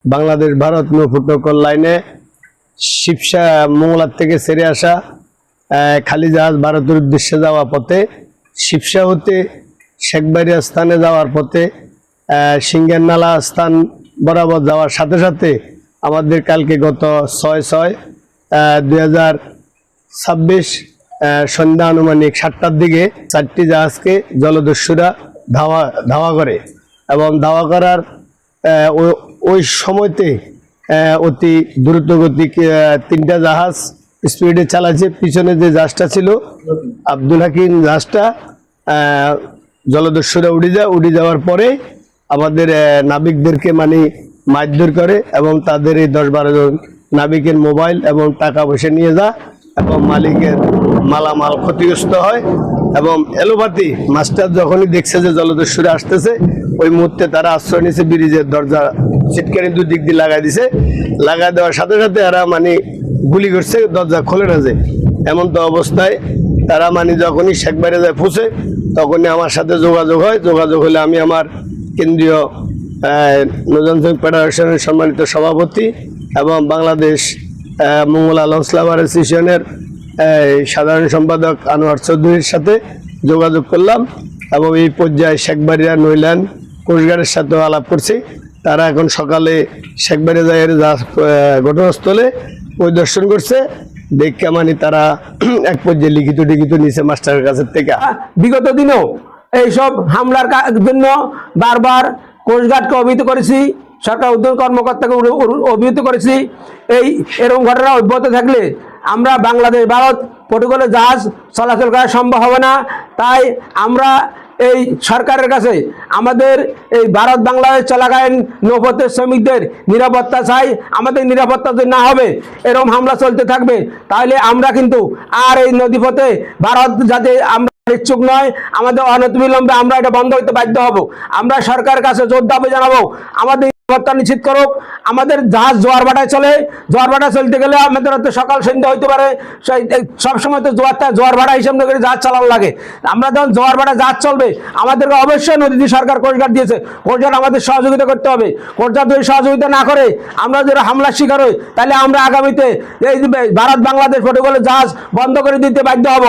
বাংলাদেশ ভারত নৌ প্রোটোকল লাইনে শিবসা মঙ্গলার থেকে ছেড়ে আসা খালি জাহাজ ভারতের উদ্দেশ্যে যাওয়া পথে শিবসা হতে শেখবাড়িয়া স্থানে যাওয়ার পথে সিঙ্গের নালা স্থান বরাবর যাওয়ার সাথে সাথে আমাদের কালকে গত 6/6/2026 সন্ধ্যা আনুমানিক 7টার দিকে 4টি জাহাজকে জলদস্যুরা ধাওয়া করে এবং ধাওয়া করার ওই সময়তে অতি দ্রুতগতি 3টা জাহাজ স্পিডে চালাচ্ছে। পিছনে যে জাহাজটা ছিল আব্দুল হাকিম জাহাজটা জলদস্যুরা উড়ে যাওয়ার পরে আমাদের নাবিকদেরকে মারধর করে এবং তাদের এই 10-12 জন নাবিকের মোবাইল এবং টাকা পয়সা নিয়ে যা এবং মালিকের মালামাল ক্ষতিগ্রস্ত হয়। এবং এলোপাতি মাস্টার যখনই দেখছে যে জলদস্যুরা আসতেছে ওই মুহূর্তে তারা আশ্রয় নিয়েছে ব্রিজের দরজা চিটকানি দুদিক দিয়ে লাগাই দিছে। লাগাই দেওয়ার সাথে সাথে এরা গুলি করছে, দরজা খোলে না যে। এমন তো অবস্থায় তারা যখনই শেখবাড়িয়া যায় পৌঁছে তখনই আমার সাথে যোগাযোগ হয়। যোগাযোগ হলে আমি আমার কেন্দ্রীয় নৌযান ফেডারেশনের সম্মানিত সভাপতি এবং বাংলাদেশ মঙ্গলা লঞ্চ লাভার অ্যাসোসিয়েশনের সাধারণ সম্পাদক আনোয়ার চৌধুরীর সাথে যোগাযোগ করলাম এবং এই পর্যায়ে শেখবাড়িয়া নৈল্যান্ড কোস্টগার্ডের সাথেও আলাপ করছি। তারা এখন সকালে শেখবাড়িয়া জাহাজের ঘটনাস্থলে পরিদর্শন করছে। দেখে তারা এক পর্যায়ে লিখিত নিচে মাস্টারের কাছে থেকে। বিগত দিনেও এইসব হামলার জন্য বারবার কোস্টগার্ডকে অভিহিত করেছি, সরকার উদ্যোগ কর্মকর্তাকে অভিহিত করেছি। এরকম ঘটনা অব্যাহত থাকলে আমরা বাংলাদেশ ভারত প্রোটোকলে জাহাজ চলাচল করা সম্ভব হবে না। তাই আমরা এই সরকারের কাছে আমাদের এই ভারত বাংলাদেশ চলাকালীন নৌপথের শ্রমিকদের নিরাপত্তা চাই। আমাদের নিরাপত্তা যদি না হবে, এরকম হামলা চলতে থাকবে, তাহলে আমরা কিন্তু আর এই নদীপথে ভারত যাতে আমরা ইচ্ছুক নয়। আমাদের অনতিবিলম্বে আমরা এটা বন্ধ হইতে বাধ্য হব। আমরা সরকারের কাছে জোর দাবি জানাবো আমাদের নিরাপত্তা নিশ্চিত করুক। আমাদের জাহাজ জোয়ার ভাটায় চলে, জোয়ার ভাটা চলতে গেলে আমাদের হয়তো সকাল সন্ধ্যা হইতে পারে, সবসময় তো জোয়ার ভাটা হিসাব করে জাহাজ চালানো লাগে। আমরা যখন জোয়ার ভাটা জাহাজ চলবে আমাদেরকে অবশ্যই নদীতে সরকার কোস্টগার্ড দিয়েছে, কোস্টগার্ড আমাদের সহযোগিতা করতে হবে। কোস্টগার্ড যদি সহযোগিতা না করে আমরা যদি হামলার শিকার হই, তাহলে আমরা আগামীতে এই ভারত বাংলাদেশ প্রোটোকলের জাহাজ বন্ধ করে দিতে বাধ্য হব।